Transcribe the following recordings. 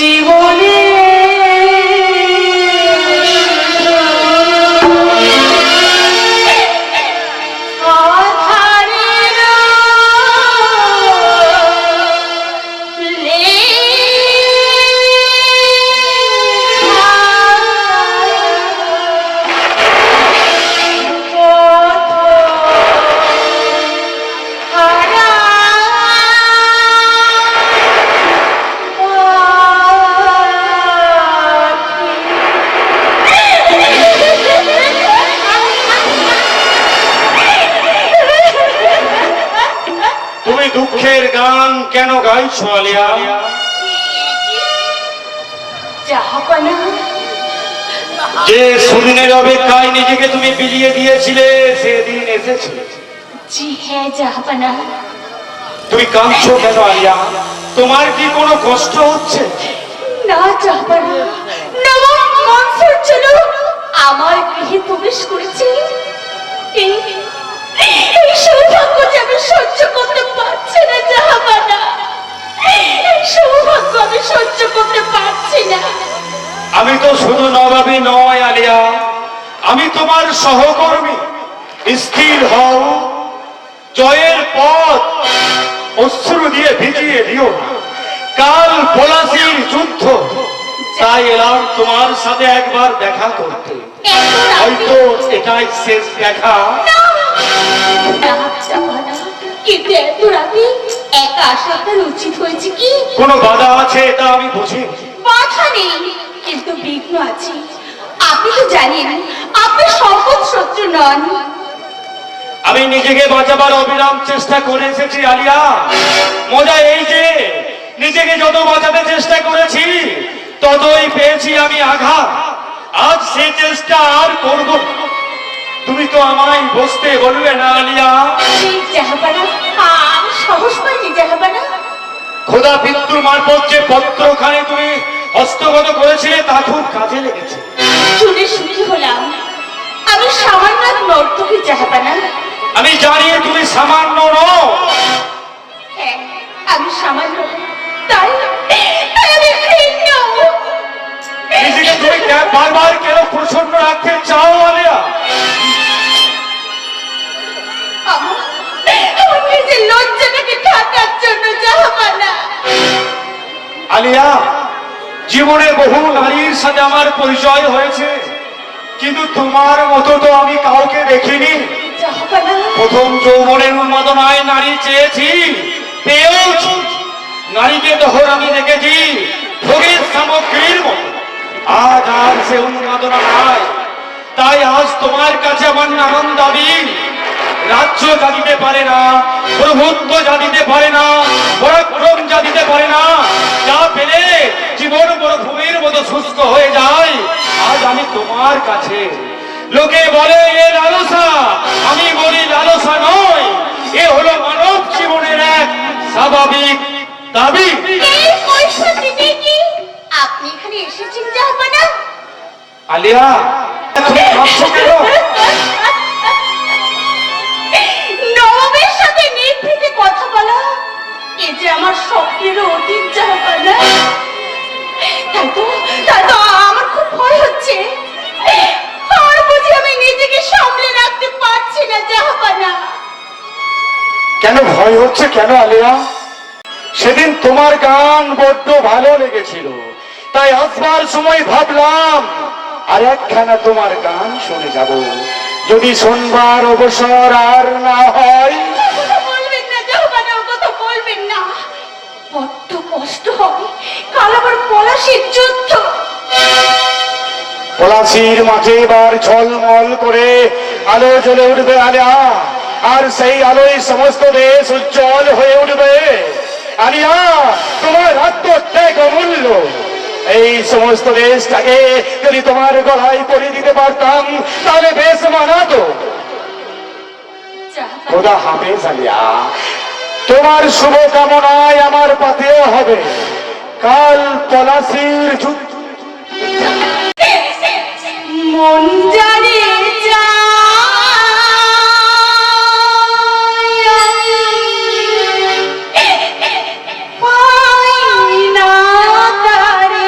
জীবনে দুঃখের গান কেন গাইছো আলিয়া? যে সুদিনের অপেক্ষায় নিজেকে তুমি বিলিয়ে দিয়েছিলে সেদিন এসেছে। জি হ্যাঁ জাহাপানা। তুমি কাঁদছো কেন আলিয়া? তোমার কি কোনো কষ্ট হচ্ছে? না জাহাপানা, নবাব মনসুর ছিল আমার গৃহে প্রবেশ করেছে। এই সৌভাগ্য যে আমি সহ্য করতে পারছি না জাহাপানা, এই সৌভাগ্য আমি সহ্য করতে পারছি না। আমি তো শুধু নবাবী নয় আলিয়া, আমি তোমার সহকর্মী। স্থির হও, জয়ের পথ অশ্রু দিয়ে ভিজিয়ে দিও। কাল পলাশীর যুদ্ধ, তাই এলাম তোমার সাথে একবার দেখা করতে। হয়তো এটাই শেষ দেখা। কিন্তু এত রাতে একা আসা আপনার উচিত হয়েছে কি? কোনো বাধা আছে এটা আমি বুঝি। বাধা নেই, কিন্তু বিঘ্ন আছে। আপনি তো জানেন আপনি শপথ শত্রু নন। আমি নিজেকে বাঁচাবার অবিরাম চেষ্টা করে এসেছি আলিয়া। মজা এই যে নিজেকে যত বাঁচাতে চেষ্টা করেছি ততই পেয়েছি আমি আঘাত। আজ সে চেষ্টা আর করব। তুমি তো আমায় বসতে বলবে না আলিয়া? জাহাপানা, আমি সাহস পাইনি জাহাপানা। খোদা পিতৃ মারফত যে পত্রখানি তুমি হস্তগত করেছিলে তা খুব কাজে লেগেছে। শুনে সুখী হলাম। আমি সামান্য এক নর্তকী জাহাপানা। আমি জানি তুমি সামান্য নও। হ্যাঁ, আমি সামান্য, তাই আমি ঘৃণ্য। নিজেকে তুমি বারবার কেন প্রসন্ন রাখতে চাও আলিয়া? আমার নিজের লজ্জাটাকে ঢাকার জন্য জাহাপানা। আলিয়া, জীবনে বহু নারীর সাথে আমার পরিচয় হয়েছে, কিন্তু তোমার মতো তো আমি কাউকে দেখিনি। প্রথম যৌবনের উন্মাদনায় নারী চেয়েছি, পেয়েছি। নারীকে তখন আমি দেখেছি ভোগের সামগ্রীর মতো। আজ আর সে উন্মাদনা নাই। তাই আজ তোমার কাছে আমার নানান দাবি। রাজ্য যা দিতে পারে না, প্রভুত্ব যা দিতে পারে না, পরাক্রম যা দিতে পারে না, যা পেলে জীবন মরুভূমির মতো শুষ্ক হয়ে যায়, আজ আমি তোমার কাছে। লোকে বলে এ লালসা, আমি বলি লালসা নয়, এ হলো মানব জীবনের এক স্বাভাবিক দাবি। আপনি এখানে এসেছেন জাহাপানা? আলিয়া, তুমি ভাবছো কেন? নবাবের সাথে নিভৃতে কথা বলা এ যে আমার স্বপ্নের অতীত জাহাপানা। তাই তো আমার খুব ভয় হচ্ছে। আর বুঝি আমি নিজেকে সামলে রাখতে পারছি না জাহাপানা। কেন ভয় হচ্ছে কেন আলিয়া? সেদিন তোমার গান বড্ড ভালো লেগেছিল, তাই আসবার সময় ভাবলাম আর একখানা তোমার গান শুনে যাব। যদি শোনবার অবসর আর না হয়। বলবেন না জাহাপানা, ও কথা বলবেন না। বড্ড কষ্ট হবে। কাল আবার পলাশীর যুদ্ধ। পলাশীর মাঝে এবার ঝলমল করে আলো জ্বলে উঠবে আলিয়া, আর সেই আলোয় সমস্ত দেশ উজ্জ্বল হয়ে উঠবে। আলিয়া, তোমার আত্মত্যাগ অমূল্য। এই সমস্ত দেশটাকে যদি তোমার গলায় পরে দিতে পারতাম তাহলে বেশ মানাতো। খোদা হাফেজ আলিয়া, তোমার শুভকামনায় আমার পাতেও হবে। কাল পলাশীর যুদ্ধ। মন জানে পাই না তারে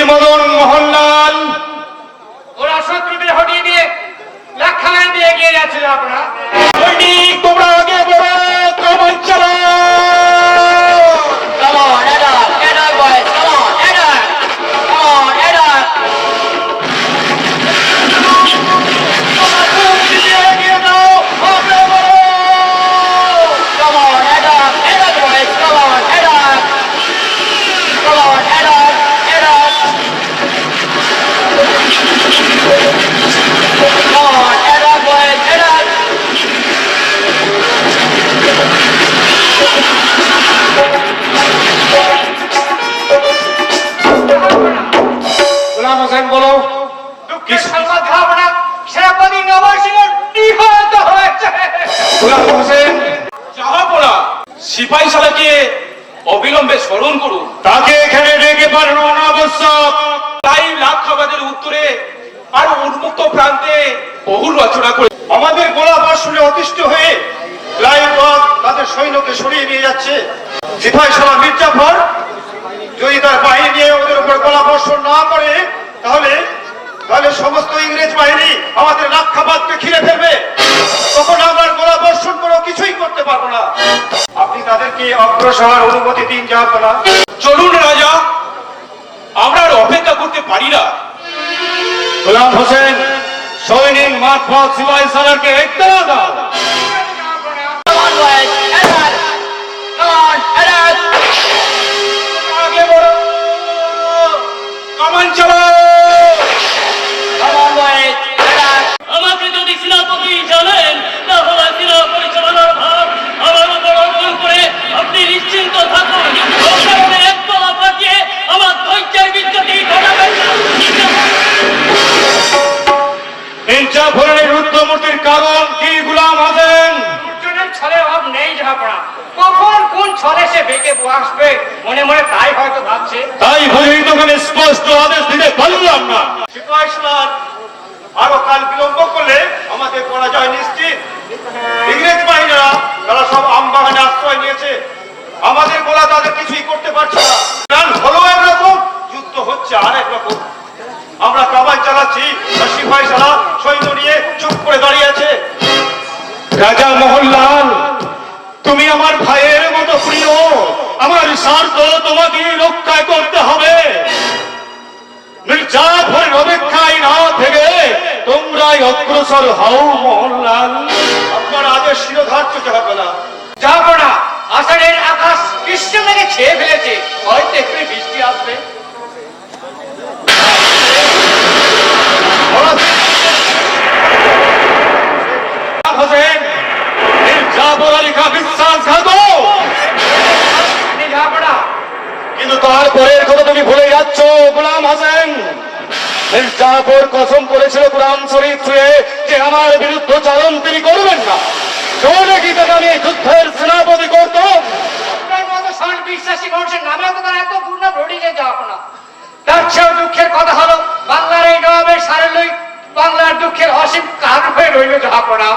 মদন মোহনলাল, ওরা শত্রুদের হটিয়ে দিয়ে লাখায় দিয়ে এগিয়ে যাচ্ছিল আপনারা। সৈনিক তোমরা আগে বড় কামান চালাও। Come on, head up, boys, come on, head up, come on, head up. এগিয়ে যাও, আগে বড়। Come on, head up, boys, come on, head up. Come on, head up, head up. Come on, head up, boys, head up. গোলাম হোসেন বলো। দুঃখের সংবাদ দেওয়া না, সেনাপতি নবাব সিংহ নিহত হয়েছে। গোলাম হোসেন, জাহাপনা সিপাহী শালাকে অবিলম্বে স্মরণ করুন। তাকে এখানে ডেকে পাঠানো অনাবশ্যক। তাই লাখাবাদের উত্তরে আর উন্মুক্ত প্রান্তে বহু রচনা করে আমাদের গোলা বর্ষণে অতিষ্ঠ হয়ে লাইনবাগ তাদের সৈন্যকে সরিয়ে নিয়ে যাচ্ছে। সিপাহী সালা মির্জাফর যদি তার বাহিনী নিয়ে ওদের উপর গোলা বর্ষণ না করে তাহলে তাহলে সমস্ত ইংরেজ বাহিনী আমাদের লাক্ষাবাদকে ঘিরে ফেলবে। তখন আমরা গোলা বর্ষণ করেও কিছুই করতে পারবো না। আপনি তাদেরকে অগ্রসর অনুমতি দিন যাবো না। চলুন রাজা, আমরা আর অপেক্ষা করতে পারি না। গোলাম হোসেন, সৈনিক মারফত সিপাহী সালারকে একদম দাও। Come on, boys, head up. Come on, head up. আগে বড়, কামান চালাও। Come on, boys, head up. আমাকে যদি সেনাপতি জানেন তাহলে সেনা পরিচালনার ভার আমার উপর অর্পণ করে আপনি নিশ্চিন্ত থাকুন। অকারণে একতলা পাঠিয়ে আমার ধৈর্যের বিচ্যুতি ঘটাবেন না। মির্জাফরের রুদ্রমূর্তির কারণ কি গোলাম হোসেন? দুজনের ছলে অভাব নেই জাহাপনা। কখন কোন ছলে সে বেঁকে আসবে মনে মনে তাই হয়তো ভাবছে। তাই বুঝেই তোকে স্পষ্ট আদেশ দিতে পারলাম না। সিপাহী সালার আরো কাল বিলম্ব করলে আমাদের পরাজয় নিশ্চিত। ইংরেজ বাহিনীরা তারা সব আমবাগানে আশ্রয় নিয়েছে। আমাদের গোলা তাদের কিছুই করতে পারছে না। প্ল্যান হলো একরকম, যুদ্ধ হচ্ছে আরেক রকম। আমরা কামান চালাচ্ছি, আর সিপাহী সালা সৈন্য নিয়ে চুপ করে দাঁড়িয়ে আছে। রাজা মোহনলাল, তুমি আমার ভাইয়ের মতো প্রিয়। আমার স্বার্থ তোমাকে রক্ষা করতে হবে। মির্জাফরের অপেক্ষায় না থেকে তোমরাই অগ্রসর হও মোহনলাল। আপনার আদেশ শিরোধার্য হবে না। জাহাপনা, আষাঢ়ের আকাশ গ্রীষ্ম মেঘে ছেয়ে ফেলেছে, হয়তো একটু বৃষ্টি আসবে। হোসেন, মির্জাফর আলী খা বিশ্বাসঘাতক। জাহাপনা, কিন্তু তারপরের কথা তুমি ভুলে যাচ্ছ গোলাম হোসেন। মির্জাফর কসম করেছিল কোরআন শরীফ ছুঁয়ে যে আমার বিরুদ্ধে চালন তিনি করবেন না। তাহলে কি তাকে আমি যুদ্ধের সেনাপতি করতাম? আপনার মতো সন বিশ্বাসী মানুষের নামেও তো তারা এত দুর্নাম রটিয়ে জাহাপনা। তার চেয়েও দুঃখের কথা হলো বাংলার এই নবাবের সারেলই বাংলার দুঃখের অসীম কারণ হয়ে রইল জাহাপনা।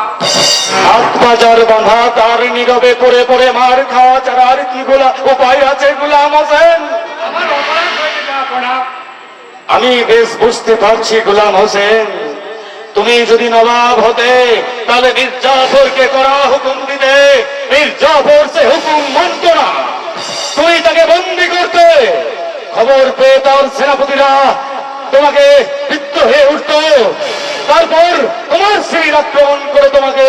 হাত বাজার বাঁধা তার নীরবে পড়ে পড়ে মার খাওয়া ছাড়া আর কি উপায় আছে গোলাম হোসেন? আমার অপরাধ হয়েছে জাহাপনা। আমি বেশ বুঝতে পারছি গোলাম হোসেন, তুমি যদি নবাব হতে তাহলে মির্জাফরকে করা হুকুম দিতে। মির্জাফর সে হুকুম মানত না, তুমি তাকে বন্দি করতে। খবর পেয়ে তার সেনাপতিরা তোমাকে বিদ্ধ হয়ে উঠত, তারপর তোমার শিবির আক্রমণ করে তোমাকে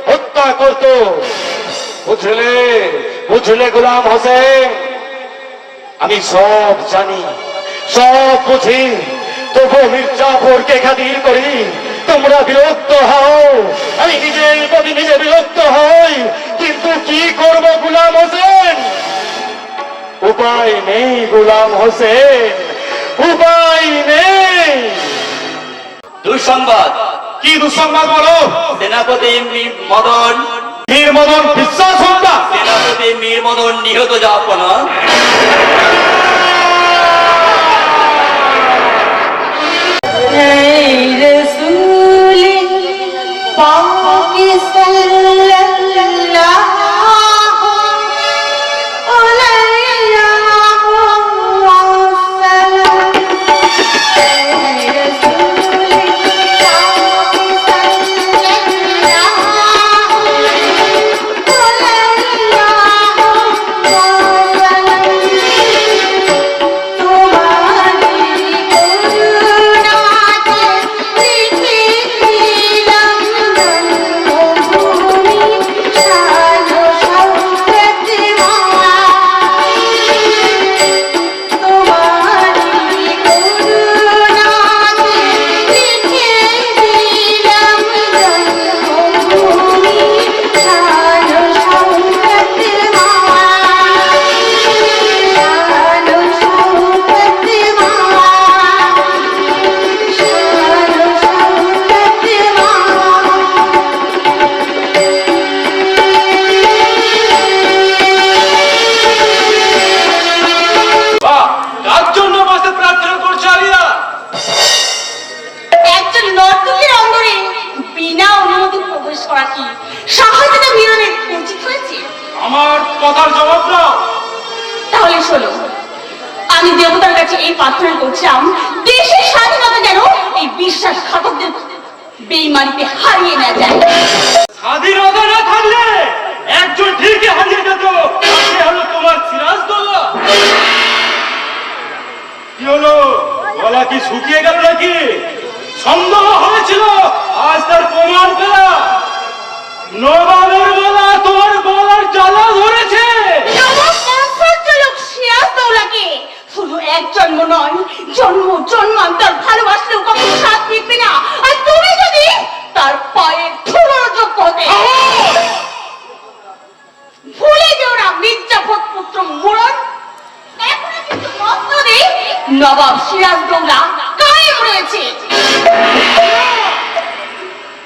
হত্যা করত। বুঝলে বুঝলে গোলাম হোসেন, আমি সব জানি, সব বুঝি, তবু মির্জাফরকে খাতির করি। তোমরা বিরক্ত হও, আমি নিজের প্রতি নিজে বিরক্ত হই, কিন্তু কি করব গোলাম হোসেন? উপায় নেই গোলাম হোসেন, উপায় নেই। দুঃসংবাদ, কি দুঃসংবাদ বলো? সেনাপতি মদন বীর মদন বিশ্বাস হত্যা। সেনাপতি মীর মদন নিহত জাহাপনা। কথার জবাব দাও। তাহলে শোনো, আমি দেবতার কাছে এই প্রার্থনা করছিলাম, দেশের স্বাধীনতা যেন এই বিশ্বাসঘাতকদের বেইমানিতে হারিয়ে না যায়। স্বাধীনতা না থাকলে একজন ঠিকই হারিয়ে যেত, আর সে হলো তোমার সিরাজদৌল্লা। কি হলো, গলা কি শুকিয়ে গেল নাকি? সন্দেহ হয়েছিল, আজ তার প্রমাণ পেলা। নবাবের গলা তোমার গলার জ্বালা ধরেছে। নবাব মনসুরজনক সিরাজদৌল্লাকে শুধু এক জন্ম নয়, জন্ম জন্মান্তর ভালোবাসলেও কখনো সাথ মিটবে না। আর তুমি যদি তার পায়ে ধুলোর যোগ্য হতে, ভুলে যেও না মির্জাফর পুত্র মুরদ এখনো কিন্তু মসনদে নবাব সিরাজদৌল্লা কায়েম রয়েছে।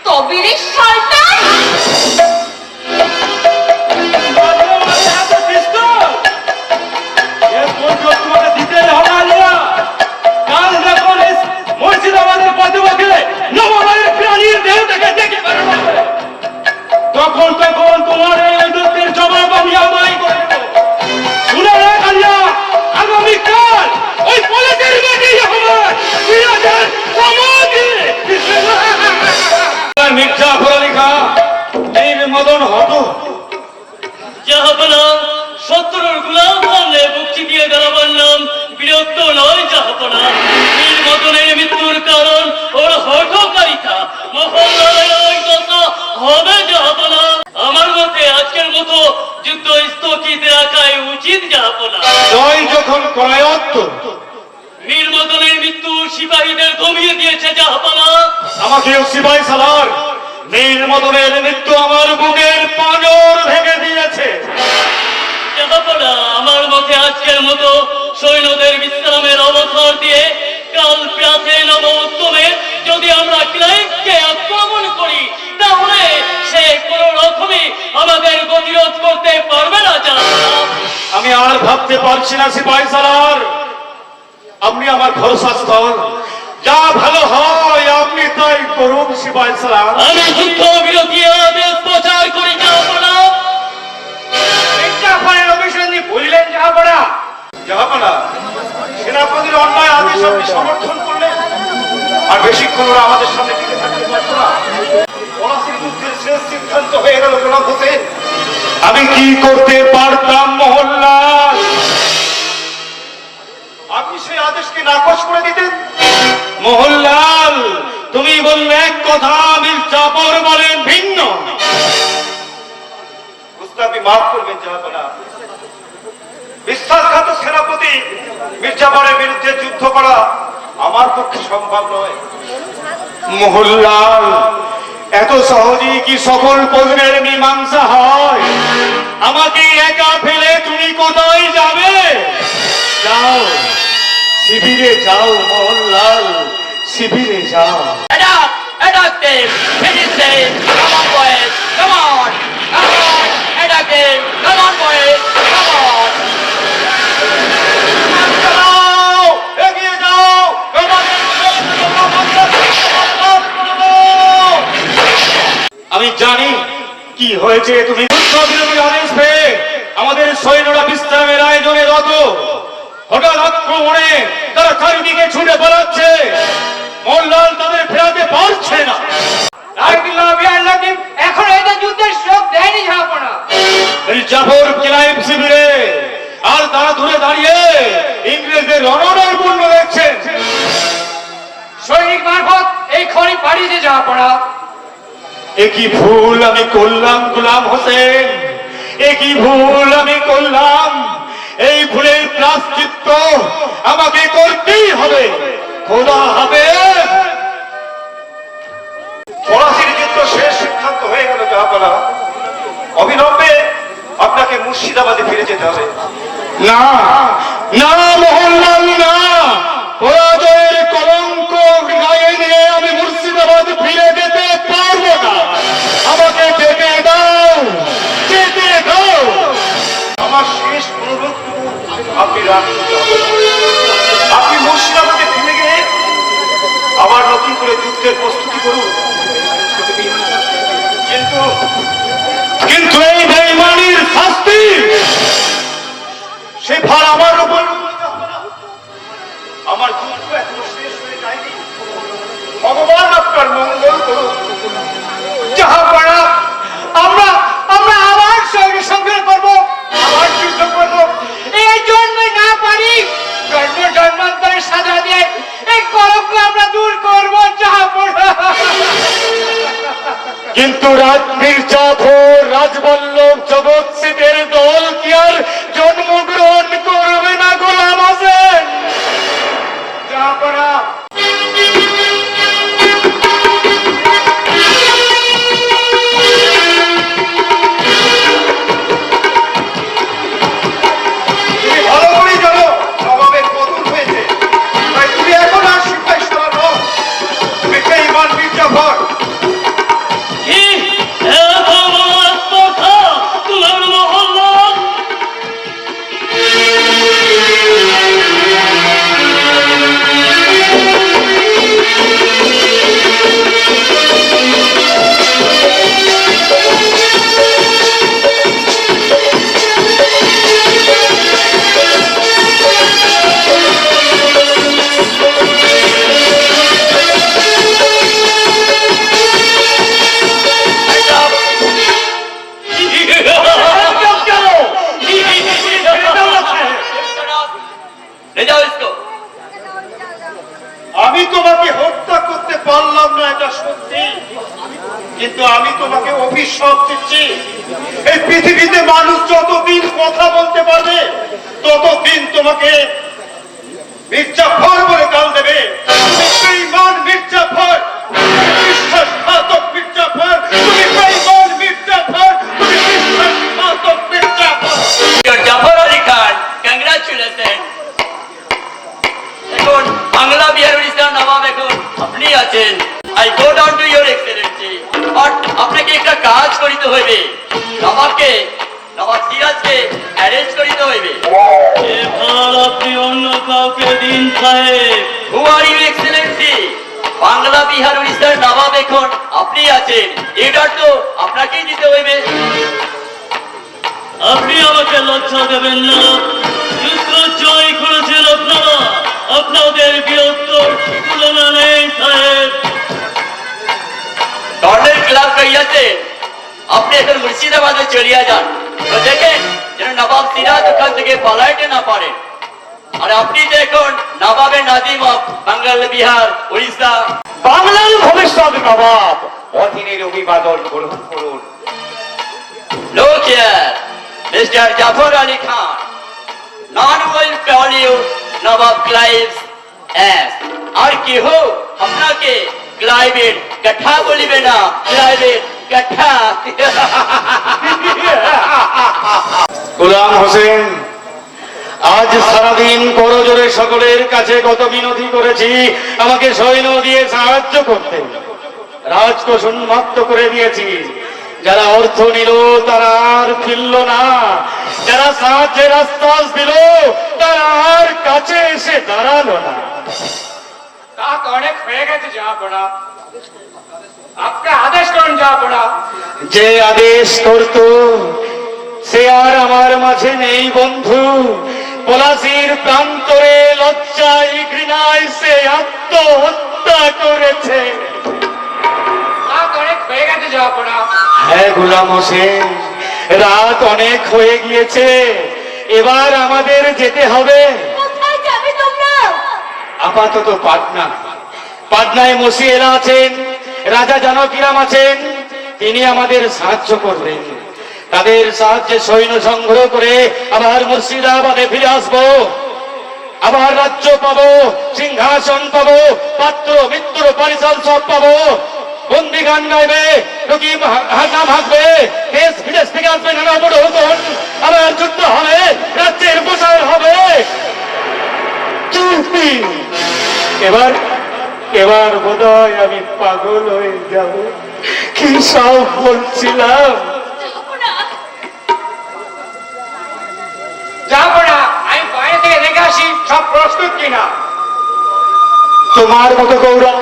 তবে রে শয়তান, তোমাকে দিতে হবে আলিয়া। কাল যখন মুর্শিদাবাদের পথে পথে নবাবের প্রাণীর দেহটাকে দেখে বেরোনো হবে, তখন তোমার এই ঐদত্তের জবাব আমি আদায় করে দেব। শুনে রাখ আলিয়া, আগামীকাল ওই কলেজের মাঠেই হবে সিরাজের সমাধি। মির্জাফর আলী খাঁ বীর মদন হত। জাহাপনা শত্রুর গুলাম সামনে বুকচি দিয়ে দাঁড়াবার নাম বিরক্ত নয় জাহাপনা। বীর মদনের মৃত্যুর কারণ ওর হঠকারিতা। মহল্লায় ওই কথা হবে জাহাপনা। আমার মতে আজকের মতো যুদ্ধ স্থগিত রাখাই উচিত জাহাপনা। জয় যখন করায়ত্ত, বীর মদনের মৃত্যু সিপাহীদের দমিয়ে দিয়েছে জাহাপনা। আমাকেও সিপাহী সালার মীর মদনের মৃত্যু আমার বুকের পাঁজর ভেঙে দিয়েছে। জাহাপনা, আমার মতে আজকের মতো সৈন্যদের বিশ্রামের অবসর দিয়ে কাল প্রাতে নব উত্তমে যদি আমরা ক্লাইভকে আক্রমণ করি, তাহলে সে কোন রকমই আমাদের প্রতিরোধ করতে পারবে না জাহাপনা। আমি আর ভাবতে পারছি না সিপাহী সালার, আপনি আমার ভরসা স্থল, যা ভালো হয় আপনি তাই করুন সিপাহী সালার। আমি যুদ্ধ বিরতি আদেশ প্রচার করি জাহাপনা। মির্জাফরের অভিসন্ধি ভুললেন জাহাপনা। জাহাপনা, সেনাপতির অন্যায় আদেশ আপনি সমর্থন করলেন, আর বেশিক্ষণ ওরা আমাদের সামনে টিকে থাকতে পারতো না। পলাশির যুদ্ধের শেষ সিদ্ধান্ত হয়ে গেল গোলাম হোসেন। আমি কি করতে পারতাম মোহনলাল? আপনি সেই আদেশকে নাকচ করে দিতেন। মোহনলাল, তুমি বললে এক কথা, মির্জাফর বলেন ভিন্ন। আপনি মাফ করবেন জাহাপনা, বিশ্বাসঘাত সেনাপতি মির্জাফরের বিরুদ্ধে যুদ্ধ করা আমার পক্ষে সম্ভব নয়। মোহনলাল, এত সহজেই কি সকল প্রশ্নের মীমাংসা হয়? আমাকে একা ফেলে তুমি কোথায় যাবে? যাও, শিবিরে যাও মোহনলাল, শিবিরে যাও। Attack! Attack them! Finish them! Come on, boys! Come on! Come on! Attack them! Come on, boys! Come on! যাও, এগিয়ে যাও, আমি জানি কি হয়েছে। তুমি যুদ্ধবিরতির আদেশ পেয়ে আমাদের সৈন্যরা বিশ্রামের আয়োজনে রত, হঠাৎ আক্রমণে তারা চারিদিকে ছুটে বেড়াচ্ছে। মোহনলাল তাদের ফেরাতে পারছে না। এখন এটা যুদ্ধের শোক দেয়নি জাহাপনা। মির্জাফর ক্লাইভ শিবিরে, আর তারা দূরে দাঁড়িয়ে ইংরেজদের রণনৈপুণ্য দেখছেন। সৈনিক মারফত এই খনি পাঠিয়েছে জাহাপনা। একই ভুল আমি করলাম গোলাম হোসেন, একই ভুল আমি করলাম। এই ভুলের প্রায়শ্চিত্ত আমাকে করতেই হবে। খোদা হবে। পলাশির যুদ্ধ শেষ সিদ্ধান্ত হয়ে গেল জাহাপনা। অবিলম্বে আপনাকে মুর্শিদাবাদে ফিরে যেতে হবে। না না মোহনলাল, না, পরাজয়ের কলঙ্ক গায়ে নিয়ে আমি মুর্শিদাবাদ ফিরে যেতে পারবো না। আমাকে যেতে দাও, যেতে দাও। আমার শেষ অনুরোধ আপনি রাখুন। আপনি মুর্শিদাবাদে ফিরে গিয়ে আবার নতুন করে যুদ্ধের প্রস্তুতি করুন। কিন্তু এই বেঈমানির শাস্তি সে ভার আমার উপর আমার দুঃখ এখনো শেষ হয়ে যায়নি। ভগবান আপনার মঙ্গল করুন। যাহা পড়া আমরা আমরা আবার সঙ্গে সংগ্রাম করবো, আবার যুদ্ধ করবো। এই জন্মে না পারি জন্ম জন্মান্তরের সাজা দিয়ে এই কলঙ্ক আমরা দূর করবো। যাহা পড়া কিন্তু মির্জাফর, রাজবল্লভ, জগৎ সিংহের দল কি আর জন্মগ্রহণ করবে না গোলাম হোসেন? যাহা পড়া তুমি ভালো করেই জানো নবাবের পতন হয়েছে, তাই তুমি এখন আর সিপাহী সালার নও, তুমি বেঈমান মির্জাফর। কি এত বড় কথা তোমার মহল্লা? ले जाओ इसको। আমি তোমাকে হত্যা করতে পারলাম না এটা সত্যি, কিন্তু আমি তোমাকে অভিশাপ দিচ্ছি। এই পৃথিবীতে মানুষ যতদিন কথা বলতে পারবে ততদিন তোমাকে মির্জাফর বলে গাল দেবে। তুমি বেঈমান মির্জাফর, বিশ্বাসঘাতক মির্জাফর, তুমি বেঈমান মির্জাফর, তুমি বিশ্বাসঘাতক Mir Jafar. You're Jafar Ali Khan. Congratulations. এখন বাংলা বিহার উড়িষ্যার নবাব এখন আপনি আছেন। I go down to your excellency. আর আপনাকে একটা কাজ করিতে হইবে। নবাব সিরাজকে অ্যারেঞ্জ করিতে হইবে। এবার আপনি অন্য কাউকে দিন সাহেব। Who are you excellency? Bangla Bihar উড়িষ্যার নবাব এখন আপনি আছেন। এটা তো আপনাকেই দিতে হইবে। আপনি আমাকে লজ্জা দেবেন না। যুদ্ধ জয় করেছেন আপনারা, আপনাদের বীরত্বর তুলনা নেই সাহেব। কর্নেল ক্লার্ক কইয়াছে আপনি এখন মুর্শিদাবাদে চলিয়া যান, তো দেখেন যেন নবাব সিরাজ ওখান থেকে পালাইতে না পারে। আর আপনি তো এখন নবাবের নাজিম অফ বাংলা বিহার উড়িষ্যা। বাংলার ভবিষ্যৎ নবাব অধীনের অভিবাদন গ্রহণ করুন। Look here, Mr. Jafar Ali Khan. None will call you Nawab Clive's ass. আর কি হো আপনাকে ক্লাইভের কাঠা বলিবে না, ক্লাইভের কাঠা। গোলাম হোসেন, আজ সারাদিন করজোরে সকলের কাছে কত বিনতি করেছি আমাকে সৈন্য দিয়ে সাহায্য করতে। রাজকোষ উন্মুক্ত করে দিয়েছি, যারা অর্থ নিল তারা আর ফিরল না, যারা সাহায্যের আশ্বাস দিল তারা আর কাছে এসে দাঁড়ালো না। তা তো অনেক হয়ে গেছে। যাহা পড়া আপনি আদেশ করুন। যাহা পড়া যে আদেশ করত সে আর আমার মাঝে নেই বন্ধু। পলাশির প্রান্তরে লজ্জায় ঘৃণায় সে আত্মহত্যা করেছে। তা তো অনেক হয়ে গেছে। যাহা পড়া হ্যাঁ গোলাম হোসেন, রাত অনেক হয়ে গিয়েছে, এবার আমাদের যেতে হবে। কোথায় যাবে তোমরা? আপাতত পাটনায় মসিয়েরা আছেন, রাজা জানকীরাম আছেন, তিনি আমাদের সাহায্য করবেন। তাদের সাহায্যে সৈন্য সংগ্রহ করে আবার মুর্শিদাবাদে ফিরে আসবো। আবার রাজ্য পাবো, সিংহাসন পাবো, পাত্র মিত্র পরিচল সব পাবো। বন্দি গান গাইবে, রুকি হাসাম হাঁকবে, দেশ বিদেশ থেকে আসবে নানা বড় হুকুন। আবার যুদ্ধ হবে, রাজ্যের প্রসার হবে। চুপি, এবার বোধহয় আমি পাগল হয়ে যাব। কি সব বলছিলাম। যাহা পড়া আমি বাইরে থেকে দেখে আসি সব প্রস্তুত কিনা। তোমার মতো গৌরব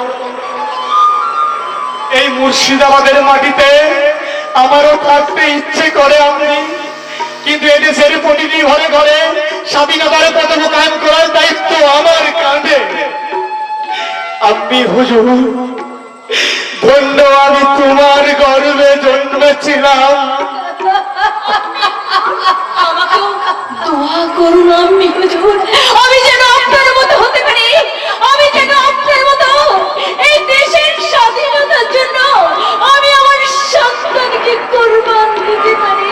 এই মুর্শিদাবাদের মাটিতে আমারও থাকতে ইচ্ছে করে আমি, কিন্তু এদেশের প্রতিটি ঘরে ঘরে স্বাধীনতার পতাকা কায়েম করার দায়িত্ব আমার কাঁধে। আমি হুজুর ধন্য, আমি তোমার গর্ভে জন্মেছিলাম। আমাকেও দোয়া করুন আম্মি হুজুর, আমি যেন আপনার মতো হতে পারি, আমি যেন আপনার মতো এই দেশের স্বাধীনতার জন্য আমি আমার সন্তানকে কুরবান দিতে পারি।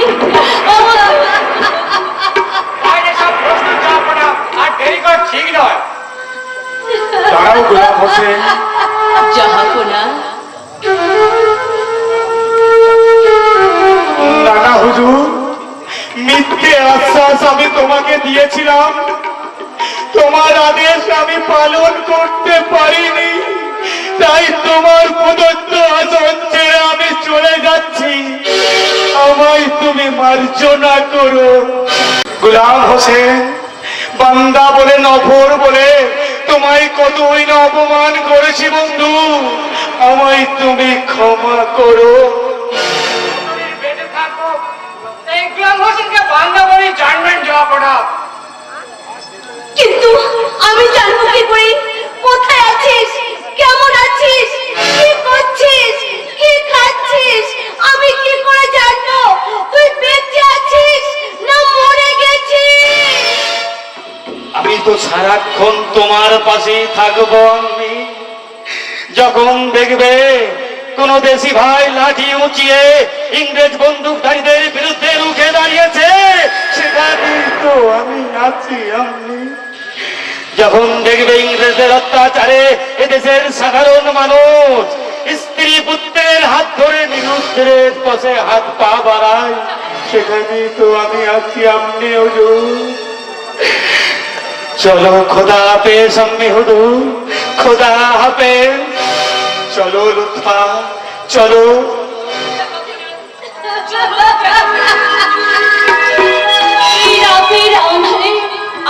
বাইরে সব প্রশ্ন জবাব না, আর দেরি করা ঠিক নয়। দাঁড়াও গোলাম হোসেন। জাহাপনা, নানা হুজুর, মিথ্যে আশ্বাস আমি তোমাকে দিয়েছিলাম, তোমার আদেশ আমি পালন করতে পারিনি, তাই তোমার প্রদত্ত আসন ছেড়ে আমি চলে যাচ্ছি, আমায় তুমি মার্জনা করো। গোলাম হোসেন, বান্দা বলে নফর বলে তোমায় কতই না অপমান করেছি বন্ধু, আমায় তুমি ক্ষমা করো। বেঁচে থাকো, এই গোলাম হোসেনকে বান্দা বলে জানবেন জবাবটা। কিন্তু আমি জানবো কি করে কোথায় আছিস, কেমন আছিস, কি করছিস, কি খাচ্ছিস? আমি কি করে জানবো তুই বেঁচে আছিস না মরে গেছিস? আমি তো সারাক্ষণ তোমার পাশেই থাকবো। আমি যখন দেখবে কোন দেশি ভাই লাঠি উঁচিয়ে ইংরেজ বন্দুকধারীদের বিরুদ্ধে রুখে দাঁড়িয়েছে, সেখানেই তো আমি আছি। আমি যখন দেখবে ইংরেজদের অত্যাচারে এদেশের সাধারণ মানুষ স্ত্রী পুত্রের হাত ধরে নিরুদ্রের পাশে হাত পা বাড়ায়, সেখানেই তো আমি আছি। আপনি হুজুর চলো, খোদা হাফেজ আম্মি হুজুর, খোদা হাফেজ। চলো লুৎফা, চলো।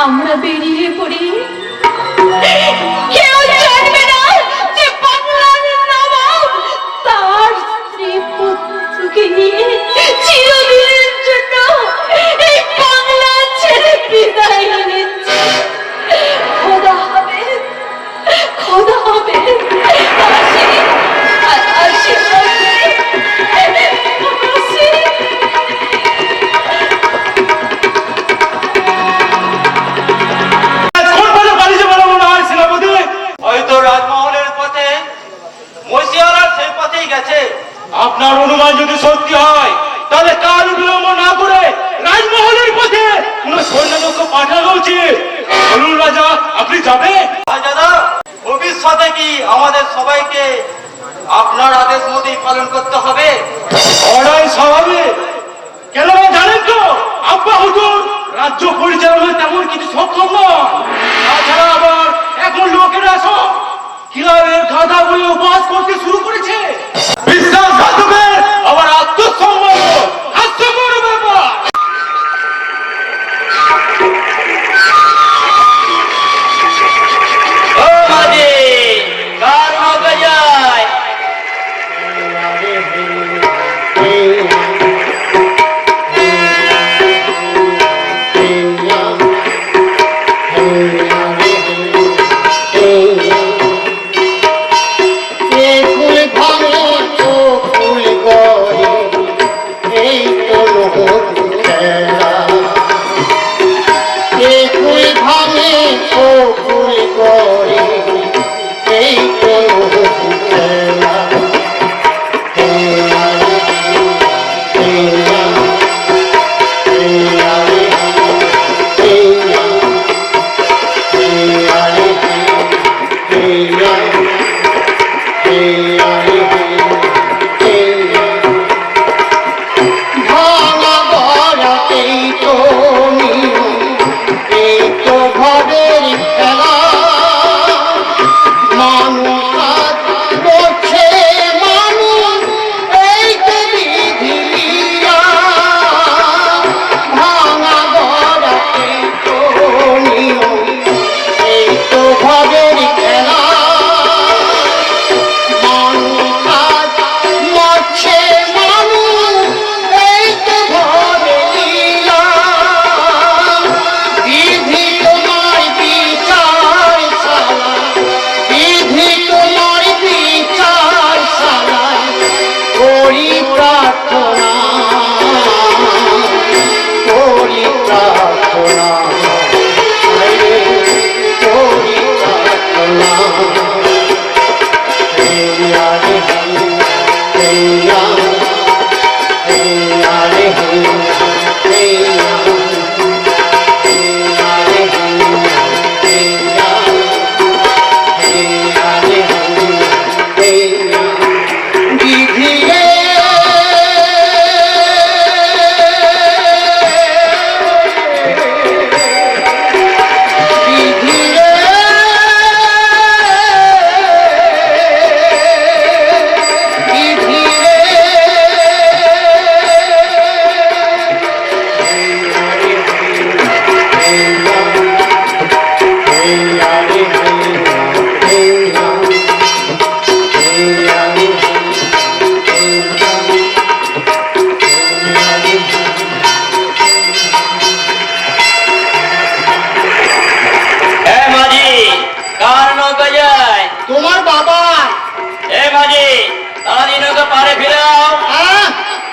আমরা বেরিয়ে পড়ি। কেউ জানবে না যে বাংলার নবাব তার স্ত্রী পুত্রকে নিয়ে চিরদিনের জন্য এই বাংলা ছেড়ে বিদায় নিচ্ছে। খোদা হবে, খোদা হবে। আসি, আসি, আসি। হয়তো রাজমহলের পথে মসিয়ারার সেই পথেই গেছে। আপনার অনুমান যদি সত্যি হয়, তাহলে কাল বিলম্ব না করে রাজমহলের পথে কোন সৈন্যদক্ষ পাঠানো উচিত। বলুন রাজা, আপনি যাবেন? দাদা, ভবিষ্যতে কি আমাদের সবাইকে আপনার আদেশ মতোই পালন করতে হবে? অর্ডার স্বাভাবিক। কেন জানেন তো, আব্বা হুজুর রাজ্য পরিচালনায় তেমন কিছু সক্ষম নয়। তাছাড়া আবার এখন লোকেরা সব ক্লাবের গাধা বলে উপহাস করতে শুরু করেছে। বিশ্বাসঘাতকের আবার আত্মসম্মান, হাস্যকর ব্যাপার। ও মাঝি, কার নৌকা যায়? ধীরে তোমার বাবা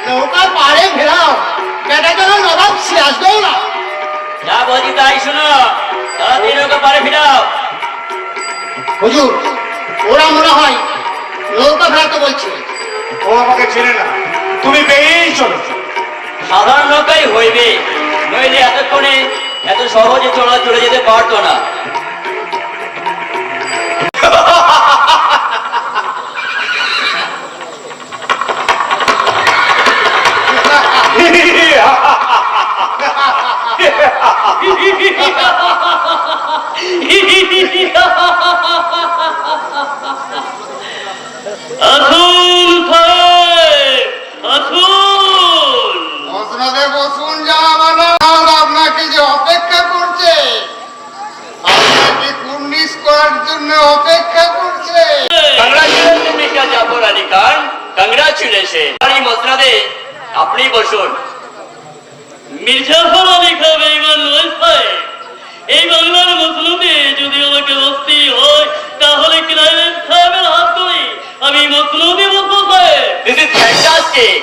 নৌকার পাড়ে ফেরাও বেটা যেন নবাব সিরাজদৌলা যা বলছি তাই শোনো, তাড়াতাড়ি নৌকা পারে ফিরাও। হুজুর ওরা মনে হয় নৌকা ফেরাতে বলছে। ও আমাকে চেনে না, তুমি বেরিয়েই চলো। সাধারণ নৌকাই হইবে, নইলে এতক্ষণে এত সহজে চলে যেতে পারতো না। আসুন সাহেব, আসুন। মসনদে বসুন জাহাপানা, আপনাকে যে অপেক্ষা করছে, আপনাকে কুর্নিশ করার জন্য অপেক্ষা করছে। Congratulation mister Zafar Ali Khan, congratulation. এই মসনদে আপনি বসুন। মির্জাফর আলী খান বেঈমান নয় সাহেব। এই বাংলার মসনদে যদি আমাকে বসতে হয় তাহলে ক্লাইভেন্ট সাহেবের হাত ধরে আমি মসনদে বসবো সাহেব। This is fantastic.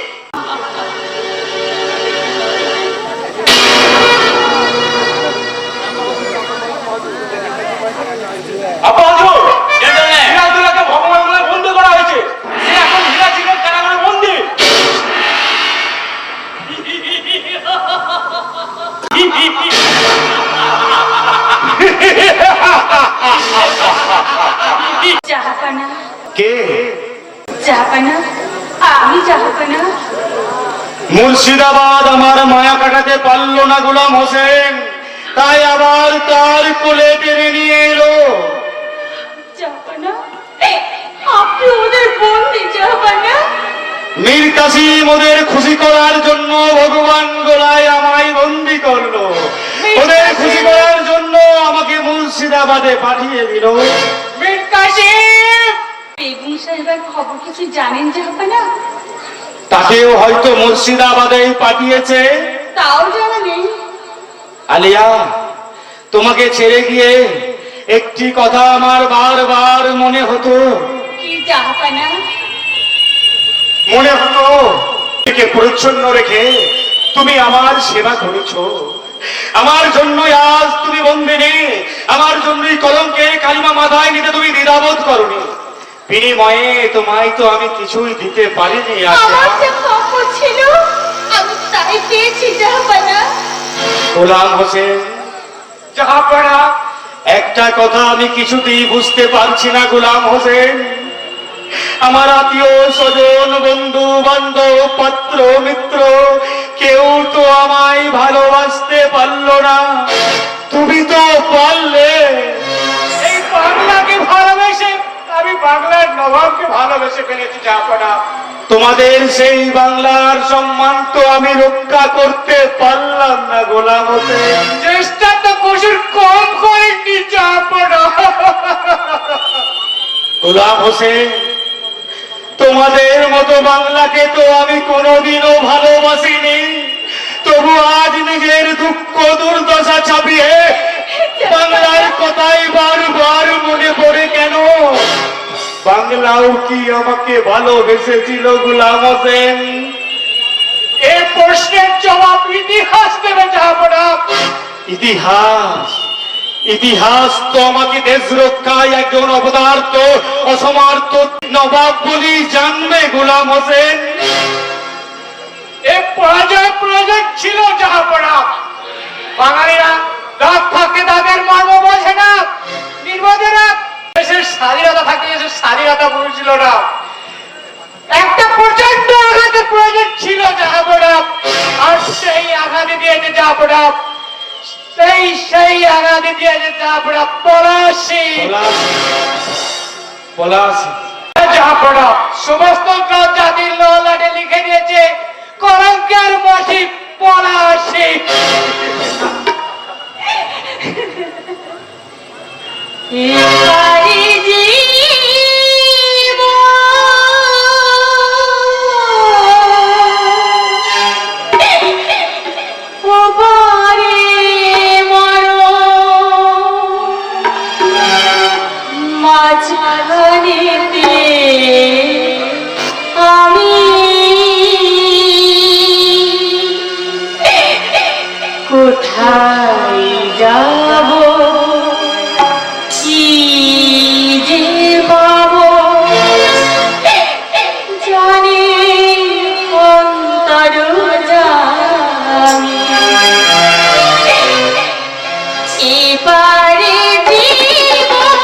আপা হুজুর, Gentlemen, সিরাজদৌলাকে ভগবান বলে বন্দি করা হয়েছে। সে এখন হীরা চিকেন কারাগারে বন্দি। জাহাপানা, কে? জাহাপানা, আমি জাহাপানা। মুর্শিদাবাদ আমার মায়া কাটাতে পারলো না গোলাম হোসেন, তাই আবার তার কোলে টেনে নিয়ে এলো। জাহাপানা, আপনি ওদের বন্দি জাহাপানা। মীর কাসিম ওদের খুশি করার জন্য ভগবান গোলায় আমায় বন্দি করলো, ওদের খুশি করার জন্য আমাকে মুর্শিদাবাদে পাঠিয়ে দিল। মীর কাসিম বেগম সাহেবের খবর কিছু জানেন জাহাপানা? তাকেও হয়তো মুর্শিদাবাদে পাঠিয়েছে। তাও জানা নেই। আলিয়া, তোমাকে ছেড়ে গিয়ে একটি কথা আমার বারবার মনে হতো। কি জাহাপানা? মনে হতো একে পরিচ্ছন্ন রেখে তুমি আমার সেবা করেছো, আমার জন্য আজ তুমি বন্দিনী, আমার জন্যই কলঙ্কে কালিমা মাথায় নিতে তুমি দ্বিধাবোধ করনি। বিনিময়ে তোমায় তো আমি কিছুই দিতে পারিনি। আমার যে প্রাপ্য ছিল আমি তাই পেয়েছি জাহাপানা। গোলাম হোসেন, জাহাপানা, একটা কথা আমি কিছুতেই বুঝতে পারছি না গোলাম হোসেন, আমার আত্মীয় স্বজন বন্ধু বান্ধব পাত্র মিত্র কেউ তো আমায় ভালোবাসতে পারলো না, তুমি তো পারলে। এই বাংলাকে ভালোবেসে আমি বাংলার নবাবকে ভালোবেসে ফেলেছি জাহাপানা। তোমাদের সেই বাংলার সম্মান তো আমি রক্ষা করতে পারলাম না গোলাম হোসেন। চেষ্টা তো কসুর কম করেননি জাহাপানা। গোলাম হোসেন, তোমাদের মতো বাংলাকে তো আমি কোনোদিনও ভালোবাসিনি, তবু আজ নিজের দুঃখ দুর্দশা ছাপিয়ে বাংলার কথাই বারবার মনে পড়ে কেন? বাংলাও কি আমাকে ভালোবেসেছিল গোলাম হোসেন? এই প্রশ্নের জবাব ইতিহাস দেবে জাহাপানা। ইতিহাস? ইতিহাস তো আমাকে দেশ রক্ষায় একজন অপদার্থ অসমর্থ নবাব বলি জানবে গোলাম হোসেন। এই পরাজয় ছিল জাহাপানা। বাঙালিরা দাঁত থাকে দাঁতের মর্ম বোঝে না, নির্বোধেরা দেশের স্বাধীনতা থাকে, দেশের স্বাধীনতা বুঝছিল না। একটা পর্যায়ে সেই আঘাতে দিয়েছে জাফরা, সেই আঘাতে দিয়েছে জাফরা পলাশি। পলাশি জাফরা সমস্ত জাতির ললাটে লিখে দিয়েছে কলঙ্কের মসি পলাশি। এবারে জীবন ওপারে মরণ, মাঝখানেতে আমি কোথায় যাব, কি যে পাবো জানি অন্তর জানি। এবারে জীবন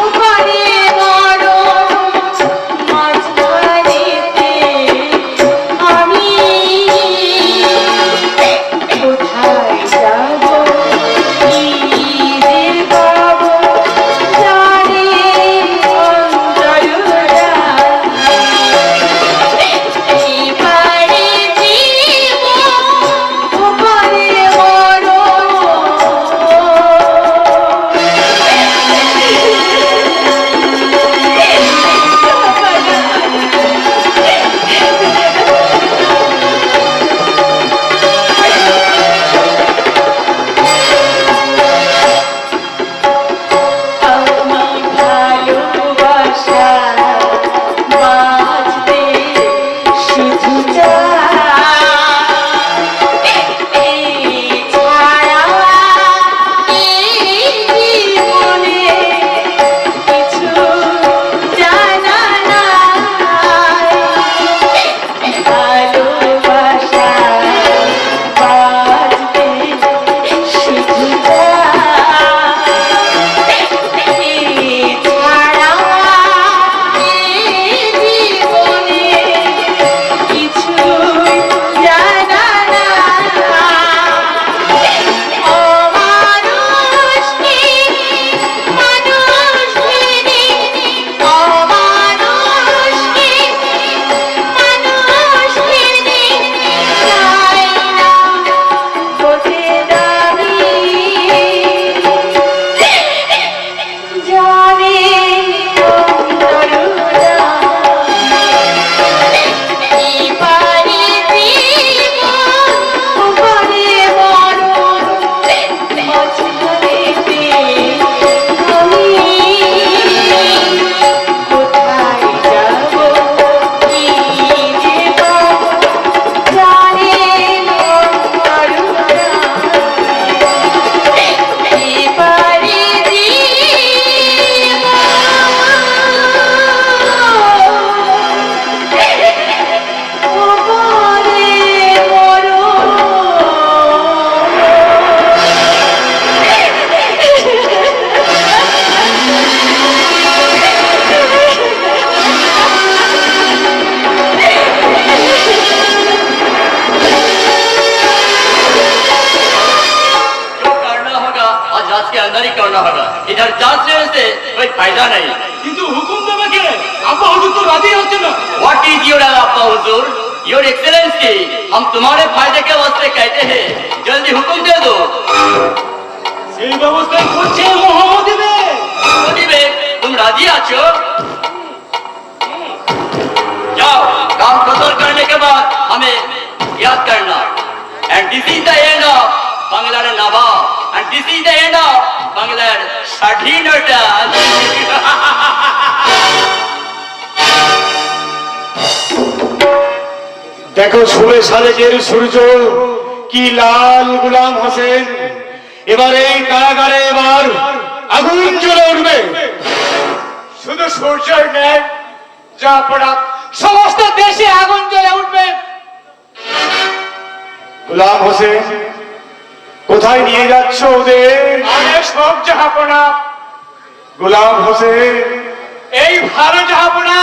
ওপারে মরণ, মাঝখানেতে আমি কোথায় যাব, কি যে পাবো জানি অন্তর জানি। এবারে জীবন ওপারে মরণ। আমি ভালোবাসা বাঁচতে শুধু চাই, এছাড়া এই জীবনে কিছু জানা নাই। ভালোবাসা বাঁচতে শুধু চাই, এছাড়া এই জীবনে কিছু জানা নাই। অমানুষকে মানুষ ভেবে, অমানুষকে মানুষ ভেবে চাই না হতে দামি, জানে অন্তর জানি। এবারে জীবন ওপারে মরণ, মাঝখানেতে আমি কোথায় যাব, কি যে পাবো জানি অন্তর জানি। এবারে जो करना होगा आज रात के अंदर ही करना होगा, इधर चांस लेने से कोई फायदा नहीं। কিন্তু হুকুম দেবে কে? আব্বা হুজুর তো রাজি হচ্ছে না। What is your Appa Hazur? Your Excellency, हम तुम्हारे फायदे के वास्ते कहते हैं, जल्दी हुक्म दे दो। সেই ব্যবস্থা করছে মোহাম্মদ मोदी तुम राजी आछो? जाओ, काम खत्म करने के बाद हमें याद करना। And this is the end of Bangladesh Nawab. And this is the end of Bangladesh স্বাধীনতা। দেখো 16 সালেকের সূর্য কি লাল, গোলাম হোসেন এবার এই কারাগারে এবার আগুন জ্বলে উঠবে। শুধু সূর্যই নেই জাফরা, সমস্ত দেশে আগুন জ্বলে উঠবে। গোলাম হোসেন কোথায় নিয়ে যাচ্ছ ওদের? আরে সব জাহাপনা, গোলাম হোসেন এই ভালো জাহাপনা,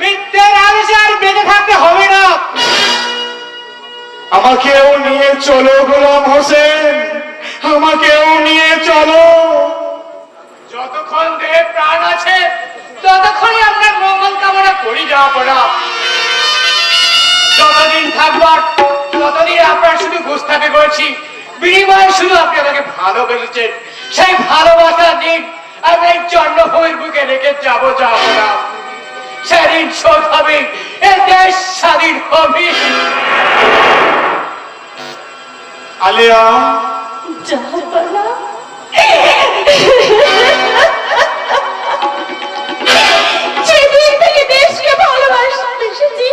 মিথ্যের আদেশে আর বেঁধে থাকতে হবে না। আমাকেও নিয়ে চলো গোলাম হোসেন, আমাকেও নিয়ে চলো। যতক্ষণ দেহে প্রাণ আছে ততক্ষণই আপনার মঙ্গল কামনা করি যাব না। যতদিন থাকবার ততদিন আপনার শুধু গুস্তাখি করেছি, বিনিময়ে শুধু আপনি আমাকে ভালোবেসেছেন। সেই ভালোবাসার দিন আমি এই জন্মভূমির বুকে রেখে যাব না। সেদিন শোধ হবে, এ দেশ স্বাধীন হবে। আলিয়া, জাহাপনা, যেদিন থেকে দেশকে ভালোবাসেছি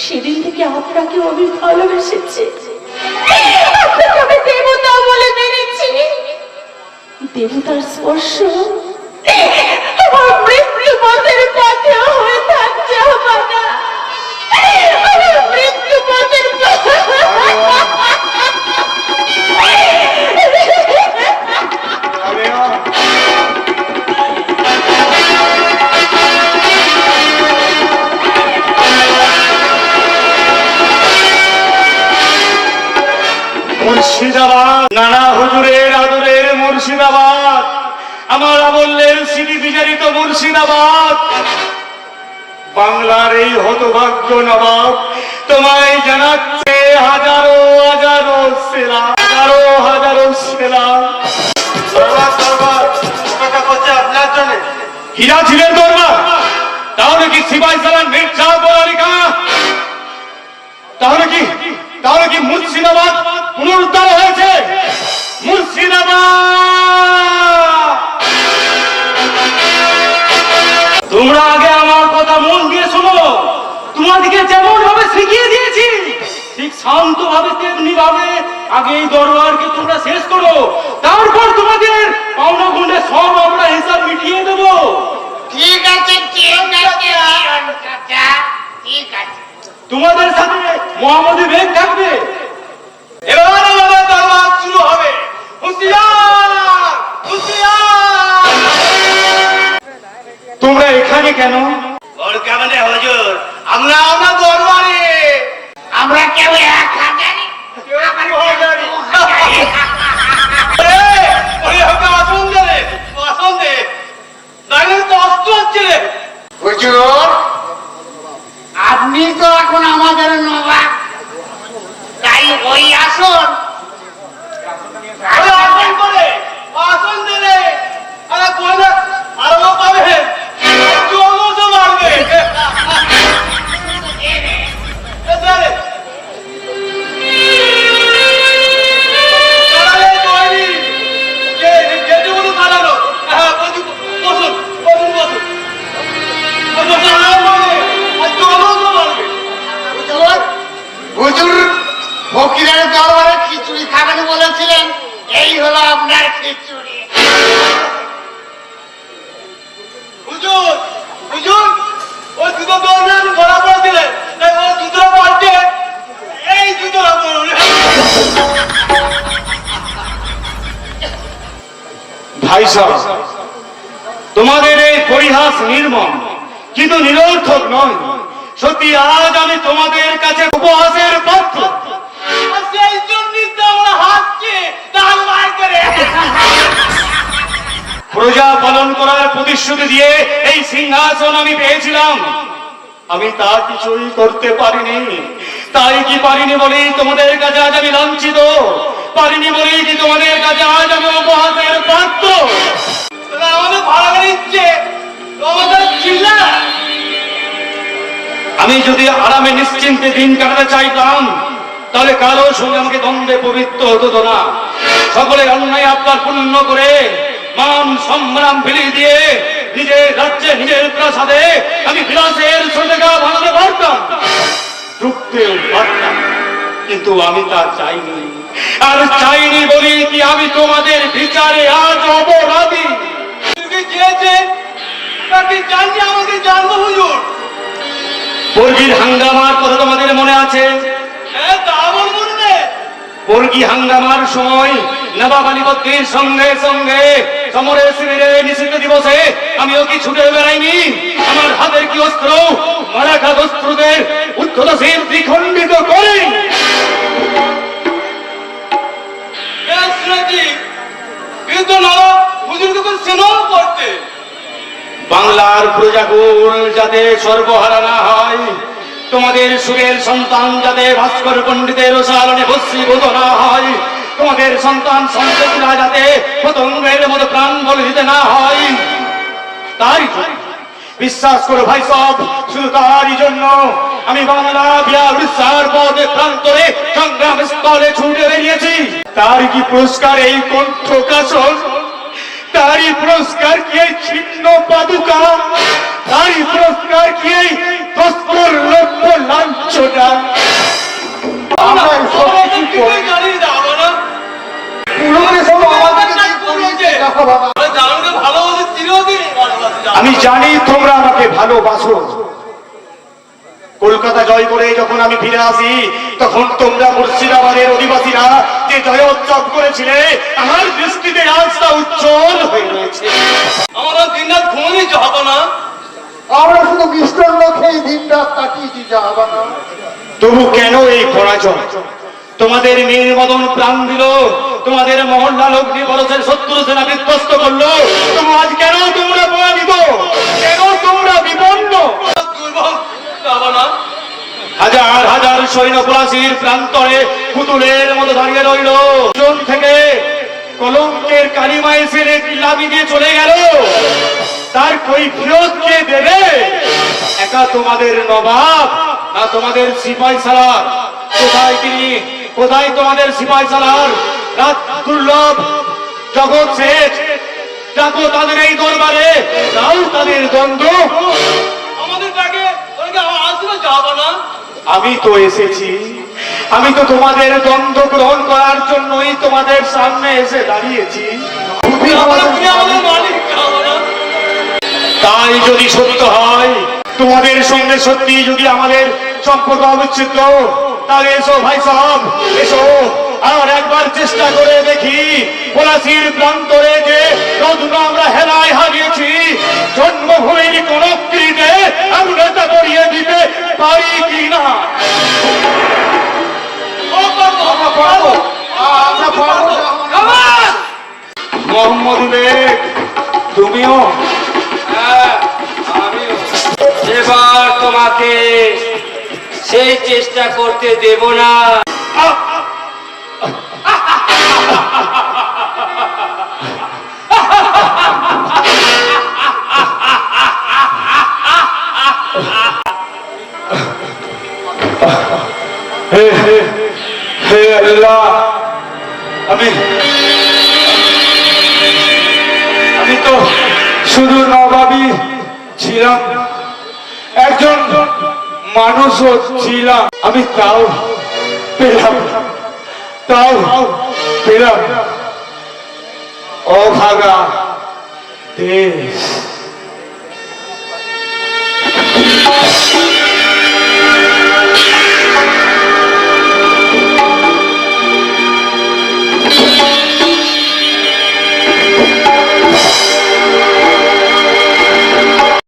সেদিন থেকে আপনাকেও আমি ভালোবেসেছি। আপনাকে আমি দেবতা বলে মেনেছি। দেবতার স্পর্শ আমার মৃত্যু পথের পথেও হয়ে থাক জাহাপনা, আমার মৃত্যু পথের আলিয়া, মুর্শিদাবাদ, নানা হুজুরের আদরের মুর্শিদাবাদ, আমার আমলের স্মৃতি বিচারিত মুর্শিদাবাদ। বাংলার এই হতভাগ্য নবাব তোমায় জানাচ্ছে হাজারো হাজারো সেলাম, হাজারো হাজারো সেলাম। আপনার জন্য হীরা ছিলেন দরবার, তাহলে কি সিপাই সালান মির্জা আলী খান, তাহলে কি মুর্শিদাবাদ পুনরুদ্ধার হয়েছে? মুর্শিদাবাদ! তোমরা আগে আমার কথা মন দিয়ে শোনো। তোমাদেরকে যেমন ভাবে শিখিয়ে দিয়েছি ঠিক শান্ত ভাবে তেমনি ভাবে আগে এই দরবারকে তোমরা শেষ করো, তারপর তোমাদের পাওনা গুণে সব আমরা হিসাব মিটিয়ে দেবো। ঠিক আছে, ঠিক আছে। তোমাদের সাথে মোহাম্মদী বেগ থাকবে। এবার আমাদের দরবার শুরু হবে। হুঁশিয়ার, হুঁশিয়ার! তোমরা এখানে কেন? ওর কেমনে হুজুর, আমরা দরবারে, আমরা কেউ 1000-ই, হুজুর আপনি তো এখন আমাদের নবাব, তাই ওই আসন আসন দিলে আরো পাবে, জমজও বাড়বে। হুজুর ফকিরের দরবারে খিচুড়ি খাবেন বলেছিলেন, এই হলো আপনার খিচুড়ি। হুজুর, হুজুর, ওই দুটো দৌড়ে আমি ধরা পড়ে দিলেন, তাই ওই দুটো পাল্টে এই দুটোরা পড়ুন। ভাই সাহেব, তোমাদের এই পরিহাস নির্মম কিন্তু নিরর্থক নয়। সত্যি আজ আমি তোমাদের কাছে উপহাসের পাত্র। সেই জন্যই তো আমরা হাসছি, তাল মার করে। প্রজা পালন করার প্রতিশ্রুতি দিয়ে এই সিংহাসন আমি পেয়েছিলাম, আমি তা কিছুই করতে পারিনি। তাই কি পারিনি বলেই তোমাদের কাছে আজ আমি লাঞ্ছিত, পারিনি বলেই কি তোমাদের কাছে আজ আমি উপহাসের পাত্র। আমাদের ভাড়া নিচ্ছে, আমাদের চিল্লা। আমি যদি আরামে নিশ্চিন্তে দিন কাটাতে চাইতাম তাহলে কারো সঙ্গে আমাকে দ্বন্দ্বে পবিত্র হতো না। সকলের অন্যায় আপনার পূর্ণ করে মান সম্মান ফেলে দিয়ে নিজের রাজ্যে নিজের প্রাসাদে আমি বিলাসের সঙ্গা বানাতে পারতাম, ঢুকতেও পারতাম, কিন্তু আমি তা চাইনি। আর চাইনি বলি কি আমি তোমাদের বিচারে আজ অপরাধী। আমাকে জানবো হুজুর, বর্গির হাঙ্গামার কথা তোমাদের মনে আছে? বর্গি হাঙ্গামার সময় নবাব আলী বদ্রির সঙ্গে সঙ্গে সমরে শিবিরে নিষিদ্ধ দিবসে আমিও কি ছুটে বেড়াইনি? আমার হাতের কি অস্ত্র মারাঠা অস্ত্রদের উদ্ধতশীল দ্বিখণ্ডিত করে সর্বহারা না হয়, তোমাদের সুরের সন্তান যাতে ভাস্কর পণ্ডিতের সালনে ভস্মীভূত না হয়, তোমাদের সন্তান সন্ততিরা যাতে পতঙ্গের মতো প্রাণ বলি দিতে না হয়, তাই বিশ্বাস করো ভাই সব, শুধু তারই জন্য আমি বাংলা বিহার উড়িষ্যার পদে প্রান্তরে সংগ্রাম স্থলে ছুটে বেরিয়েছি। তার কি পুরস্কার এই কণ্ঠ কাসর? তারই পুরস্কার কি এই ছিন্ন পাদুকা? তারই পুরস্কার কি এই তস্কর লক্ষ্য লাঞ্ছনা? আমরা এসব কিছু করি না। পুরোপুরি সব আমাদেরকে করিয়েছে। আমি জানি তোমরা আমাকে ভালোবাসো। কলকাতা জয় করে যখন আমি ফিরে আসি, তখন তোমরা মুর্শিদাবাদের অধিবাসীরা যে জয় উৎসব করেছিলে, আমার দৃষ্টিতে আজটা উজ্জ্বল হয়ে রয়েছে। আমরা দিনরাত ঘুমোনি যাব না। আমরা শুধু মিষ্টান্ন খেয়ে দিন রাত কাটিয়েছি, যা হবে না। তবু কেন এই পরাজয়? তোমাদের নির্মদন প্রাণ দিল, তোমাদের মহল্লা লগ্নি বরসের শত্রু সেনা বিধ্বস্ত করলো, তবু আজ কেন তোমরা পরাজিত? কেন তোমরা বিপন্ন? দুর্বল যাব না। হাজার হাজার সৈন্য পলাশির প্রান্তরে পুতুলের মতো দাঁড়িয়ে রইল। জন থেকে কলঙ্কের কালিমা এসে লাভি দিয়ে চলে গেল, তার কৈফিয়ত কে দেবে? একা তোমাদের নবাব না তোমাদের সিপাই সালার? কোথায় তিনি? কোথায় তোমাদের সিপাই সালার? রাত দুর্লভ জগৎ শেষ, যাবো তাদের এই দরবারে, তাও তাদের দ্বন্দ্ব। আমাদের ডাকে আসলে যাব না। আমি তো এসেছি, আমি তো তোমাদের দ্বন্দ্ব গ্রহণ করার জন্যই তোমাদের সামনে এসে দাঁড়িয়েছি। আমাদের মালিক যাব না। তাই যদি সত্য হয়, তোমাদের সঙ্গে সত্যি যদি আমাদের সম্পর্ক অবিচ্ছেদ্য, তাহলে এসো ভাই সাহেব, এসো আর একবার চেষ্টা করে দেখি, পলাশির প্রান্তরে যে রত্ন আমরা হেলায় হারিয়েছি, জন্মভূমির কোন কৃতে আমরা তা করিয়ে দিতে পারি কিনা। মোহাম্মদ বেগ, তুমিও? এবার তোমাকে সেই চেষ্টা করতে দেব না। হে হে হে আল্লাহ, আমি তো শুধু নবাবই ছিলাম, একজন মানুষও ছিলাম। আমি তাও পেলাম অভাগা দেশ।